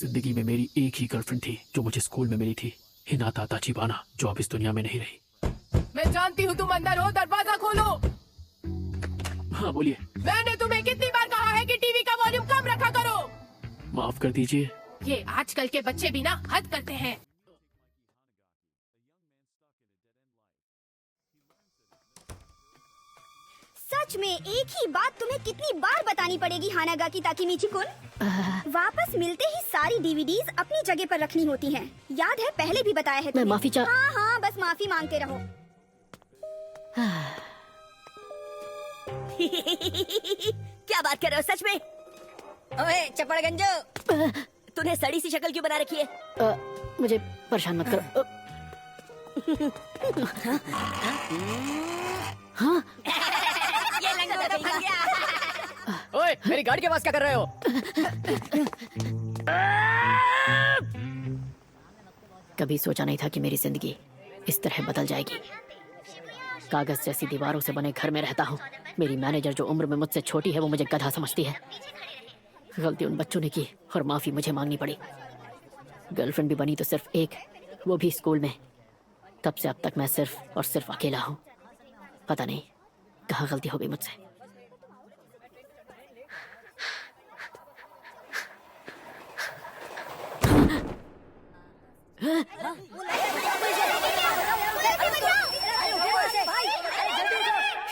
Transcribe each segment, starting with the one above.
जिंदगी में मेरी एक ही गर्लफ्रेंड थी जो मुझे स्कूल में मिली थी, हिनाता ताचिबाना, जो अब इस दुनिया में नहीं रही। मैं जानती हूँ तुम अंदर हो, दरवाजा खोलो। हाँ बोलिए। मैंने तुम्हें कितनी बार कहा है कि टीवी का वॉल्यूम कम रखा करो। माफ कर दीजिए। ये आजकल के बच्चे भी ना हद करते हैं। सच में एक ही बात तुम्हें कितनी बार बतानी पड़ेगी हानागाकी ताकेमिची कुन? वापस मिलते ही सारी डीवीडीज अपनी जगह पर रखनी होती हैं। याद है पहले भी बताया है मैं तुम्हें। माफी हाँ हाँ बस माफी मांगते रहो। क्या बात कर रहे हो सच में? ओए चपड़गंजो, तूने सड़ी सी शक्ल क्यों बना रखी है? मुझे परेशान मत करो। हाँ ये लंगड़ा तो फंस गया। ओए, मेरी गाड़ी के पास क्या कर रहे हो? कभी सोचा नहीं था कि मेरी जिंदगी इस तरह बदल जाएगी। कागज जैसी दीवारों से बने घर में रहता हूँ। मेरी मैनेजर जो उम्र में मुझसे छोटी है वो मुझे गधा समझती है। गलती उन बच्चों ने की और माफी मुझे मांगनी पड़ी। गर्लफ्रेंड भी बनी तो सिर्फ एक, वो भी स्कूल में। तब से अब तक मैं सिर्फ और सिर्फ अकेला हूँ। पता नहीं कहाँ गलती हो गई मुझसे।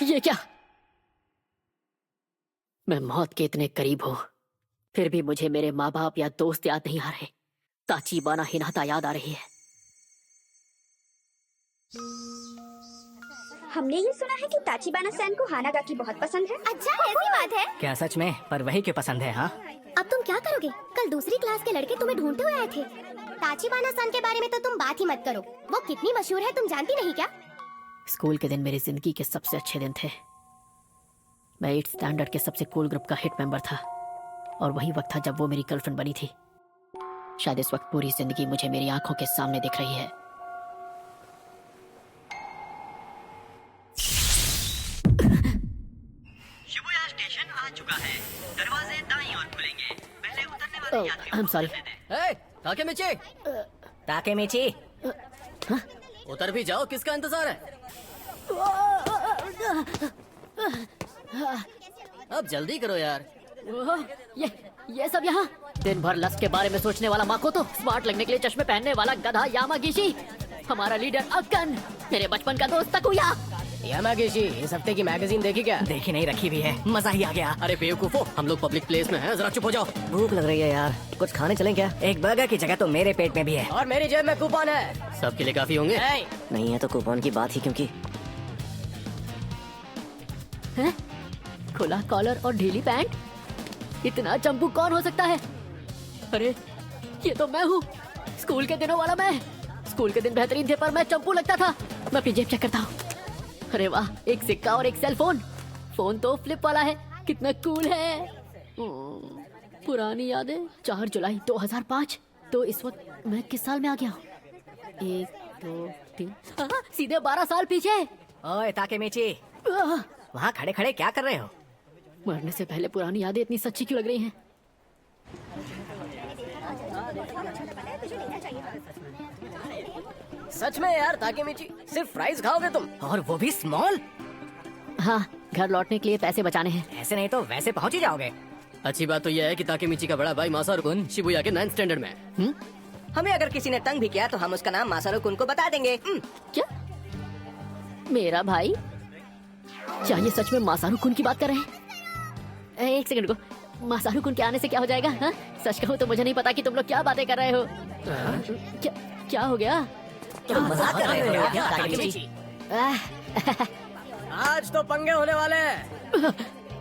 ये क्या? मैं मौत के इतने करीब हूँ, फिर भी मुझे मेरे माँ बाप या दोस्त याद नहीं आ रहे। ताचिबाना हिनाता याद आ रही है। हमने ये सुना है कि ताचिबाना सैन को हानागाकी बहुत पसंद है। अच्छा ऐसी बात है? क्या सच में? पर वही क्यों पसंद है? हाँ, अब तुम क्या करोगे? कल दूसरी क्लास के लड़के तुम्हें ढूंढते हुए आए थे। ताचिबाना सैन के बारे में तो तुम बात ही मत करो। वो कितनी मशहूर है तुम जानती नहीं क्या? स्कूल के दिन मेरी जिंदगी के सबसे अच्छे दिन थे। मैं 8th स्टैंडर्ड के सबसे कूल ग्रुप का हिट मेंबर था और वही वक्त था जब वो मेरी गर्लफ्रेंड बनी थी। शायद इस वक्त पूरी जिंदगी मुझे मेरी आंखों के सामने दिख रही है। शिबुया स्टेशन आ चुका है। दरवाजे दाईं ओर खुलेंगे। पहले उतरने वाले यात्रियों आई एम को सॉरी। उतरने दें। ए, ताकेमिची, ताकेमिची, उतर भी जाओ, किसका इंतजार है? अब जल्दी करो यार। ये सब यहाँ? दिन भर लस्ट के बारे में सोचने वाला माकोतो, स्मार्ट लगने के लिए चश्मे पहनने वाला गधा यामागिशी, हमारा लीडर अक्कन, मेरे बचपन का दोस्त तकुया। यामागिशी, इस हफ्ते की मैगजीन देखी क्या? देखी नहीं, रखी भी है। मजा ही आ गया। अरे बेवकूफो, हम लोग पब्लिक प्लेस में हैं, जरा चुप हो जाओ। भूख लग रही है यार, कुछ खाने चलें क्या? एक बर्गर की जगह तो मेरे पेट में भी है। और मेरी जेब में कूपन है, सबके लिए काफी होंगे। नहीं है तो कूपन की बात ही क्योंकि हैं? खुला कॉलर और ढीली पैंट, इतना चंपू कौन हो सकता है? अरे ये तो मैं हूँ, स्कूल के दिनों वाला मैं। स्कूल के दिन बेहतरीन थे पर मैं चंपू लगता था। मैं अपनी जेब चेक करता हूँ। अरे वाह, एक सिक्का और एक सेल फोन। फोन तो फ्लिप वाला है, कितना कूल है। पुरानी यादें। 4 जुलाई 2005। तो इस वक्त मैं किस साल में आ गया हूँ? 1 2 3 सीधे 12 साल पीछे। ओए ताकेमिची, वहाँ खड़े खड़े क्या कर रहे हो? मरने से पहले पुरानी यादें इतनी सच्ची क्यों लग रही हैं? सच में यार ताकेमिची, सिर्फ फ्राइज खाओगे तुम? और वो भी स्मॉल? हाँ, घर लौटने के लिए पैसे बचाने हैं। ऐसे नहीं तो वैसे पहुँच ही जाओगे। अच्छी बात तो यह है कि ताकेमिची का बड़ा भाई मासारू कुन शिबुया के 9th स्टैंडर्ड में है। हमें अगर किसी ने तंग भी किया तो हम उसका नाम मासारू कुन को बता देंगे। क्या? मेरा भाई? क्या ये सच में मासारू कुन की बात कर रहे हैं? एक सेकंड को, मासारू कुन के आने से क्या हो जाएगा? हाँ? सच कहूँ तो मुझे नहीं पता कि तुम लोग क्या बातें कर रहे हो। क्या हो गया? तुम मजाक कर रहे हो क्या ताकेमिची? आज तो पंगे होने वाले हैं।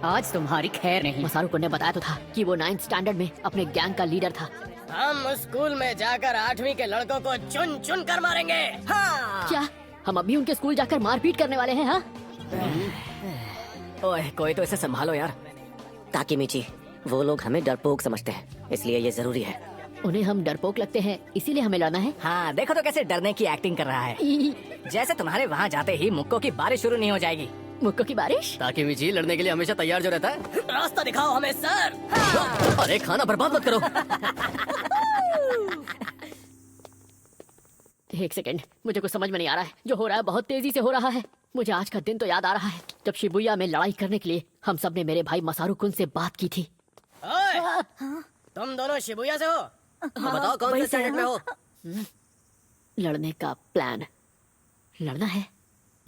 आज तुम्हारी खैर नहीं। मासारू कुन ने बताया तो था कि वो 9th स्टैंडर्ड में अपने गैंग का लीडर था। हम स्कूल में जाकर 8वीं के लड़कों को चुन चुन कर मारेंगे। हाँ। क्या हम अभी उनके स्कूल जाकर मारपीट करने वाले हैं? हाँ? ओए कोई तो इसे संभालो यार। ताकेमिची, वो लोग हमें डरपोक समझते हैं, इसलिए ये जरूरी है। उन्हें हम डरपोक लगते हैं, इसीलिए हमें लड़ना है। हाँ देखो तो कैसे डरने की एक्टिंग कर रहा है। जैसे तुम्हारे वहाँ जाते ही मुक्कों की बारिश शुरू नहीं हो जाएगी। मुक्कों की बारिश? ताकेमिची लड़ने के लिए हमेशा तैयार जो रहता है। रास्ता दिखाओ हमें सर। अरे खाना बर्बाद मत करो। एक सेकंड, मुझे कुछ समझ में नहीं आ रहा है। जो हो रहा है बहुत तेजी से हो रहा है। मुझे आज का दिन तो याद आ रहा है जब शिबुया में लड़ाई करने के लिए हम सब ने मेरे भाई मसारू कुन से बात की थी। ओए, तुम दोनों शिबुया से हो? तो बताओ कौन से स्टैंडर्ड में हो? लड़ने का प्लान। लड़ना है?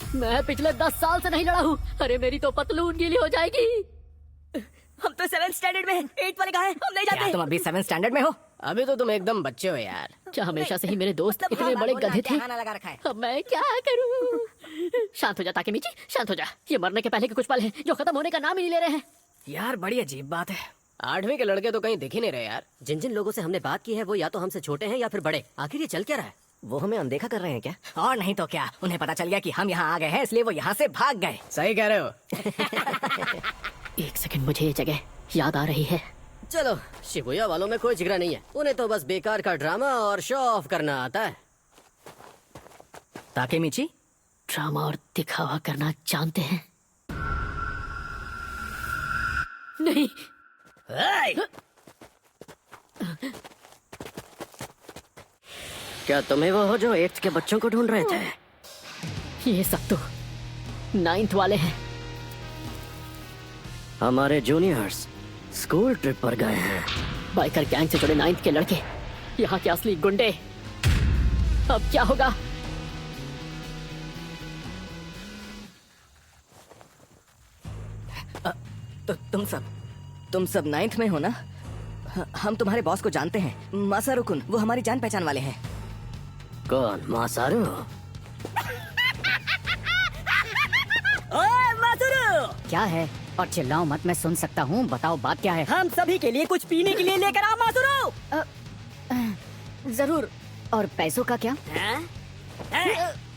मैं पिछले 10 साल से नहीं लड़ा हूँ। अरे मेरी तो पतलून गीली हो जाएगी। हम तो 7th स्टैंडर्ड में हैं। 8 वाले कहाँ हैं? हम नहीं क्या जाते। तुम अभी 7th स्टैंडर्ड में हो? अभी तो तुम एकदम बच्चे हो यार। क्या हमेशा से ही मेरे दोस्त इतने बड़े गधे थे? खाना लगा रखा है। अब मैं क्या करूं? शांत हो जा ताकेमीची, शांत हो जा। ये मरने के पहले के कुछ पल हैं जो खत्म होने का नाम ही नहीं ले रहे हैं। यार बड़ी अजीब बात है, 8वीं के लड़के तो कहीं दिख ही नहीं रहे यार। जिन जिन लोगों से हमने बात की है वो या तो हमसे छोटे हैं या फिर बड़े। आखिर ये चल क्या रहा है? वो हमें अनदेखा कर रहे हैं क्या? और नहीं तो क्या, उन्हें पता चल गया कि हम यहाँ आ गए हैं, इसलिए वो यहाँ से भाग गए। सही कह रहे हो। एक सेकंड, मुझे ये जगह याद आ रही है। चलो, शिबुया वालों में कोई जिगरा नहीं है। उन्हें तो बस बेकार का ड्रामा और शो ऑफ करना आता है। ताकेमीची, ड्रामा और दिखावा करना जानते हैं? नहीं। क्या तुम्हें वो हो जो 8th के बच्चों को ढूंढ रहे थे? ये सब तो 9th वाले हैं। हमारे जूनियर्स स्कूल ट्रिप पर गए हैं। बाइकर गैंग से जुड़े 9th के लड़के, यहाँ के असली गुंडे। अब क्या होगा? तो तुम सब 9th में हो ना? हम तुम्हारे बॉस को जानते हैं, मासारू कुन। वो हमारी जान पहचान वाले हैं। कौन? मासारू? ओए मासुरू! क्या है? और चिल्लाओ मत, मैं सुन सकता हूँ। बताओ बात क्या है? हम सभी के लिए कुछ पीने के लिए लेकर आओ मासुरू। जरूर। और पैसों का क्या?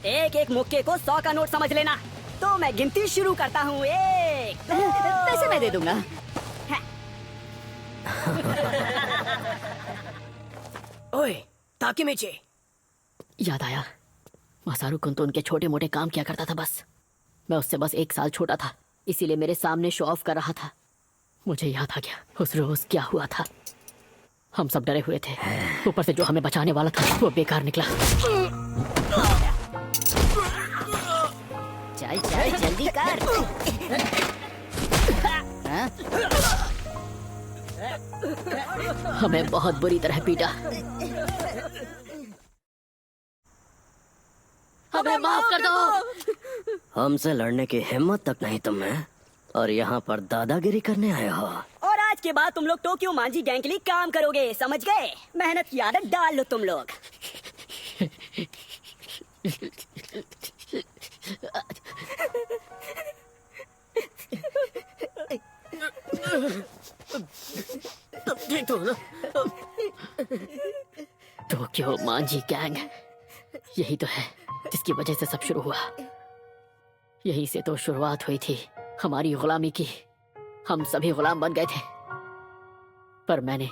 एक एक मुक्के को 100 का नोट समझ लेना। तो मैं गिनती शुरू करता हूँ। 1 पैसे मैं दे दूंगा। ओए ताकेमीची, याद आया, मसारू कुन तो उनके छोटे मोटे काम किया करता था बस। मैं उससे बस 1 साल छोटा था, इसीलिए मेरे सामने शो ऑफ कर रहा था। मुझे याद आ गया उस रोज क्या हुआ था। हम सब डरे हुए थे, ऊपर से जो हमें बचाने वाला था वो बेकार निकला। चल चल जल्दी कर। हाँ? हमें बहुत बुरी तरह पीटा। हमें माफ कर दो। हमसे लड़ने की हिम्मत तक नहीं तुम में, और यहाँ पर दादागिरी करने आए हो। और आज के बाद तुम लोग टोक्यो मांझी गैंग के लिए काम करोगे, समझ गए? मेहनत की आदत डाल लो तुम लोग। ठीक तो ना? टोक्यो मांझी गैंग, यही तो है जिसकी वजह से सब शुरू हुआ। यही से तो शुरुआत हुई थी हमारी गुलामी की। हम सभी गुलाम बन गए थे, पर मैंने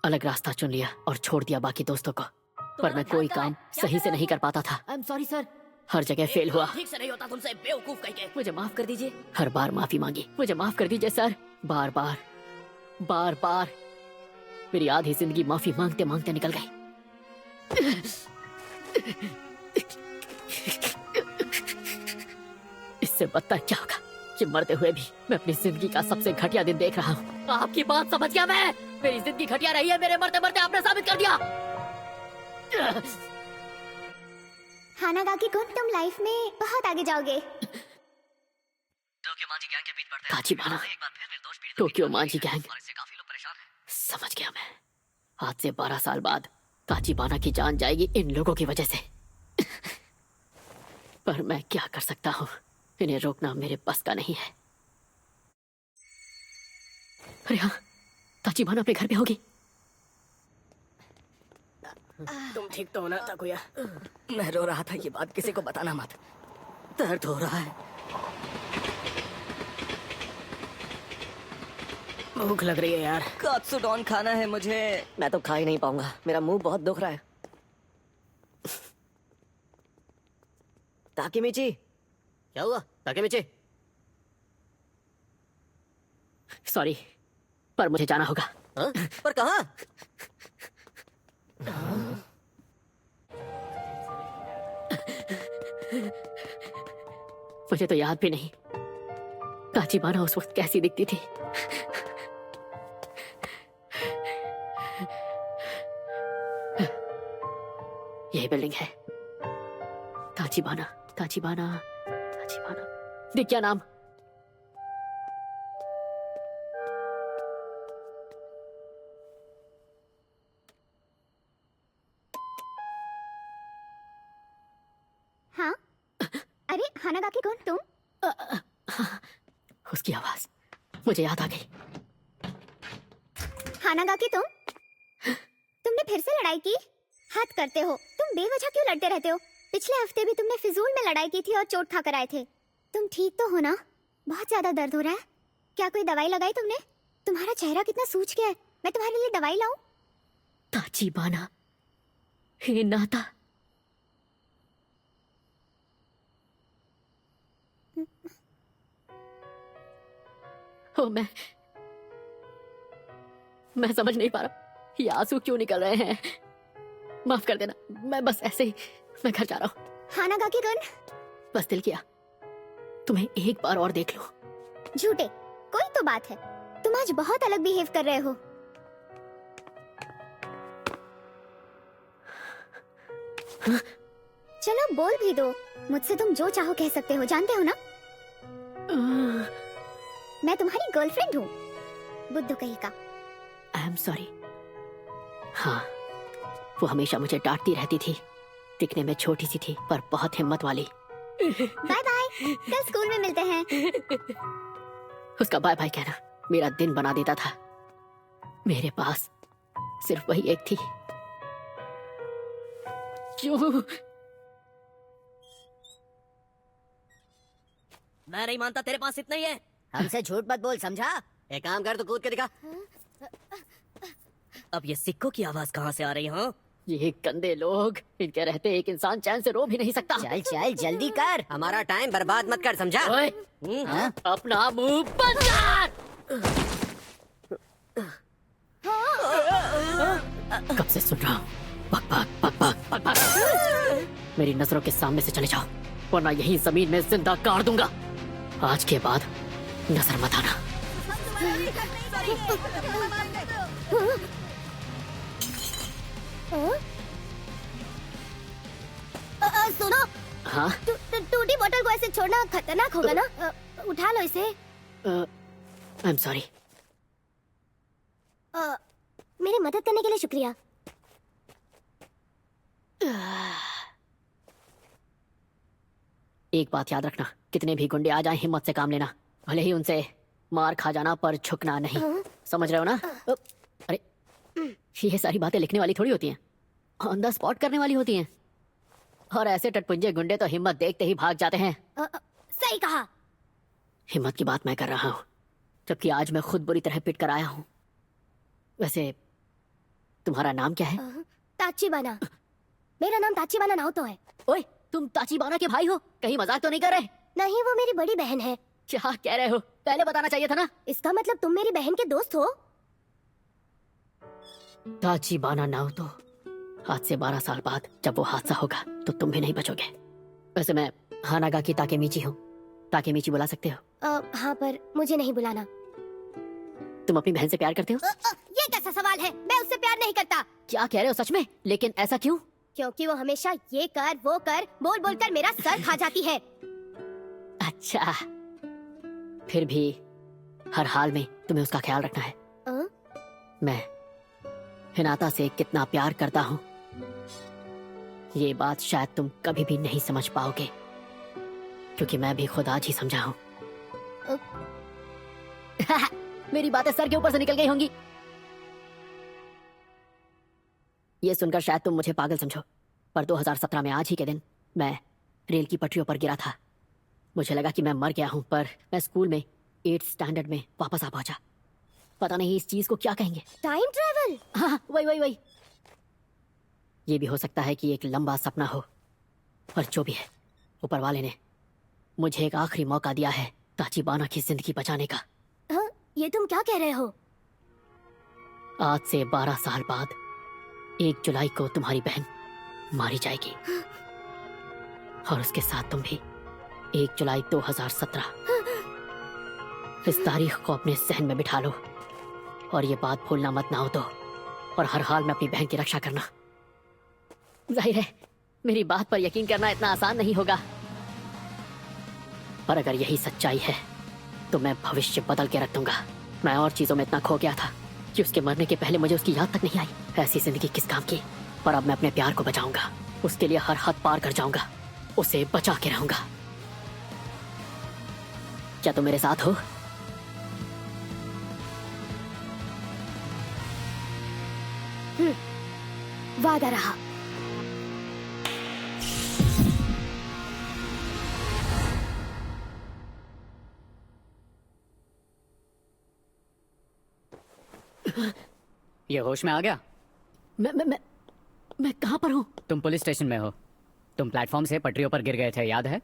अलग रास्ता चुन लिया और छोड़ दिया बाकी दोस्तों को। पर मैं कोई काम सही से नहीं कर पाता था। आई एम सॉरी सर, हर जगह फेल हुआ। ठीक से नहीं होता तुमसे, बेवकूफ कहीं के। मुझे माफ कर दीजिए। हर बार माफी मांगी, मुझे माफ कर दीजिए सर। बार बार बार बार मेरी आधी जिंदगी माफी मांगते मांगते निकल गई। इससे बदतर क्या होगा कि मरते हुए भी मैं अपनी जिंदगी का सबसे घटिया दिन देख रहा हूँ। आपकी बात समझ गया मैं। मेरी जिंदगी घटिया रही है, मेरे मरते मरते आपने साबित कर दिया। हानागाकी कुन, तुम लाइफ में बहुत आगे जाओगे। टोक्यो मांझी गैंग के बीच पड़ते हैं। ताचिबाना, एक बार फिर निर्दोष पीड़ितों टोक्यो की मांझी गैंग। और इससे काफी लोग परेशान हैं। समझ गया मैं। आज से 12 साल बाद ताचिबाना की जान जाएगी इन लोगों की वजह से। पर मैं क्या कर सकता हूँ, इन्हें रोकना मेरे बस का नहीं है। अरे हाँ, ताचिबाना अपने घर पे होगी। तुम ठीक तो हो ना ताकुया? मैं रो रहा था, ये बात किसी को बताना मत। दर्द हो रहा है। भूख लग रही है यार। कात्सुडॉन खाना है मुझे। मैं तो खा ही नहीं पाऊंगा, मेरा मुंह बहुत दुख रहा है। ताकेमीची, क्या हुआ ताकेमीची? सॉरी, पर मुझे जाना होगा। हाँ? पर कहाँ? मुझे तो याद भी नहीं ताचिबाना उस वक्त कैसी दिखती थी। यही बिल्डिंग है। ताचिबाना ताचिबाना ताचिबाना। देख क्या नाम। हाँ अरे हानागाकी कौन तुम? उसकी आवाज मुझे याद आ गई। हानागाकी तुमने फिर से लड़ाई की? हद करते हो, तुम बेवजह क्यों लड़ते रहते हो? पिछले हफ्ते भी तुमने फिजूल में लड़ाई की थी और चोट खा कर आए थे। तुम ठीक तो हो ना? बहुत ज्यादा दर्द हो रहा है। क्या कोई दवाई लगाई तुमने? तुम्हारा चेहरा कितना सूज गया है। मैं तुम्हारे लिए दवाई लाऊं? ताचिबाना हिनाता। ओ मैं समझ नहीं पा रहा ये आंसू क्यों निकल रहे हैं। माफ कर देना, मैं बस ऐसे ही मैं घर जा रहा हूँ। हानागाकी कुन, बस दिल किया तुम्हें एक बार और देख लो। झूठे, कोई तो बात है। तुम आज बहुत अलग बिहेव कर रहे हो। हाँ? चलो बोल भी दो। मुझसे तुम जो चाहो कह सकते हो, जानते हो ना? मैं तुम्हारी गर्लफ्रेंड हूँ, बुद्धू कहीं का। I am sorry. हाँ, वो हमेशा मुझे डांटती रहती थी। दिखने में छोटी सी थी पर बहुत हिम्मत वाली। बाय बाय, कल स्कूल में मिलते हैं। उसका बाय बाय कहना मेरा दिन बना देता था। मेरे पास सिर्फ वही एक थी। क्यों? मैं नहीं मानता तेरे पास इतना ही है। हमसे झूठ मत बोल, समझा? एक काम कर, तो कूद के दिखा। अब ये सिक्कों की आवाज कहाँ से आ रही है? ये गंदे लोग, इनके रहते एक इंसान चैन से रो भी नहीं सकता। चल चल जल्दी कर। हमारा टाइम बर्बाद मत कर, समझा? ओए, हाँ? अपना मुंह बंद कर। कब से सुन रहा हूँ बक बक बक बक बक बक। मेरी नजरों के सामने से चले जाओ वरना यहीं जमीन में जिंदा गाड़ दूंगा। आज के बाद नजर मत आना। सुनो, हाँ? टूटी बोतल को ऐसे छोड़ना खतरनाक होगा ना? उठा लो इसे। I am sorry. मेरी मदद करने के लिए शुक्रिया। एक बात याद रखना, कितने भी गुंडे आ जाएं हिम्मत से काम लेना। भले ही उनसे मार खा जाना पर झुकना नहीं। समझ रहे हो ना? अरे ये सारी बातें लिखने वाली थोड़ी होती हैं, ऑन द स्पॉट करने वाली होती हैं। और ऐसे टटपुंजे गुंडे तो हिम्मत देखते ही भाग जाते हैं। सही कहा। हिम्मत की बात मैं कर रहा हूँ, जबकि आज मैं खुद बुरी तरह पिट कर आया हूँ। वैसे तुम्हारा नाम क्या है? ताचिबाना। मेरा नाम ताचिबाना नाओतो है। ओए, तुम ताचिबाना के भाई हो? कहीं मजाक तो नहीं कर रहे? नहीं, वो मेरी बड़ी बहन है। क्या कह रहे हो? पहले बताना चाहिए था ना। इसका मतलब तुम मेरी बहन के दोस्त हो? ताचिबाना नाओतो, आज से 12 साल बाद जब वो हादसा होगा तो तुम भी नहीं बचोगे। वैसे मैं हानागाकी ताकेमीची हूँ। ताकेमीची बुला सकते हो? हाँ, पर मुझे नहीं बुलाना। तुम अपनी बहन से प्यार करते हो? ये कैसा सवाल है? मैं उससे प्यार नहीं करता। क्या कह रहे हो सच में? लेकिन ऐसा क्यों? क्योंकि वो हमेशा ये कर वो कर बोल बोल कर मेरा सर खा जाती है। अच्छा, फिर भी हर हाल में तुम्हें उसका ख्याल रखना है। मैं हिनाता से कितना प्यार करता हूँ ये बात शायद तुम कभी भी नहीं समझ पाओगे, क्योंकि मैं भी खुद आज ही समझा हूँ। मेरी बातें सर के ऊपर से निकल गई होंगी। ये सुनकर शायद तुम मुझे पागल समझो, पर 2017 में आज ही के दिन मैं रेल की पटरियों पर गिरा था। मुझे लगा कि मैं मर गया हूं, पर मैं स्कूल में 8th स्टैंडर्ड में वापस आ पहुंचा। पता नहीं इस चीज को क्या कहेंगे। Time travel? हाँ, वही। ये भी हो सकता है कि एक लंबा सपना हो, पर जो भी है, ऊपर वाले ने मुझे एक आखिरी मौका दिया है ताचिबाना की जिंदगी बचाने का। ये तुम क्या कह रहे हो? आज से 12 साल बाद 1 जुलाई को तुम्हारी बहन मारी जाएगी। और उसके साथ तुम भी। 1 जुलाई 2017। इस तारीख को अपने जहन में बिठा लो और ये बात भूलना मत ना हो तो, और हर हाल में अपनी बहन की रक्षा करना। जाहिर है मेरी बात पर यकीन करना इतना आसान नहीं होगा, पर अगर यही सच्चाई है तो मैं भविष्य बदल के रख दूंगा। मैं और चीजों में इतना खो गया था कि उसके मरने के पहले मुझे उसकी याद तक नहीं आई। ऐसी जिंदगी किस काम की। पर अब मैं अपने प्यार को बचाऊंगा, उसके लिए हर हद पार कर जाऊंगा, उसे बचा के रहूंगा। क्या तुम मेरे साथ हो? वादा रहा। ये होश में आ गया? मैं कहां पर हूं? तुम पुलिस स्टेशन में हो। तुम प्लेटफॉर्म से पटरियों पर गिर गए थे, याद है?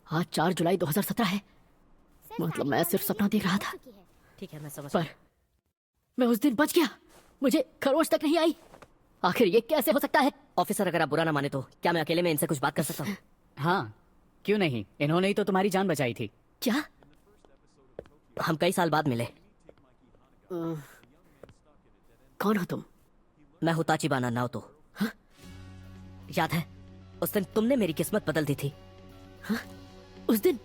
आज 4 जुलाई 2017 है। मतलब मैं सिर्फ सपना देख रहा था। ठीक है, मैं समझ पर मैं उस दिन बच गया, मुझे खरोच तक नहीं आई। आखिर ये कैसे हो सकता है? ऑफिसर, अगर आप बुरा ना माने तो क्या मैं अकेले में इनसे कुछ बात कर सकता हूँ? हाँ, क्यों नहीं। इन्होंने ही तो तुम्हारी जान बचाई थी। क्या? हम कई साल बाद मिले। कौन हो तुम? मैं हूँ ताचिबाना नाओतो। हाँ? याद है उस दिन तुमने मेरी किस्मत बदल दी थी? हाँ? उस दिन?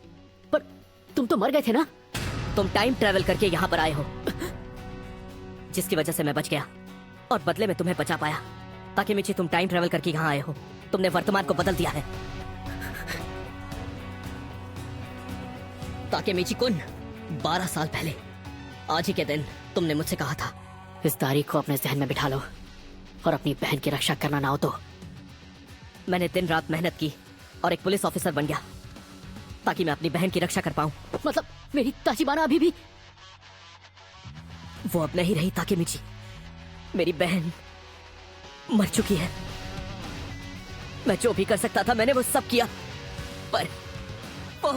पर तुम तो मर गए थे ना? तुम टाइम ट्रेवल करके यहाँ पर आए हो, जिसकी वजह से मैं बच गया और बदले में तुम्हें बचा पाया। ताकेमिची, तुम टाइम ट्रेवल करके यहाँ आए हो, तुमने वर्तमान को बदल दिया है। ताकेमिची कुन, 12 साल पहले आज ही के दिन तुमने मुझसे कहा था। इस तारीख को अपने जहन में बिठा लो और अपनी बहन की रक्षा करना ना हो तो। मैंने दिन रात मेहनत की और एक पुलिस ऑफिसर बन गया ताकि मैं अपनी बहन की रक्षा कर पाऊं। मतलब मेरी ताचिबाना अभी भी? वो अब नहीं रही ताकेमिची, मेरी बहन मर चुकी है। मैं जो भी कर सकता था मैंने वो सब किया, पर वो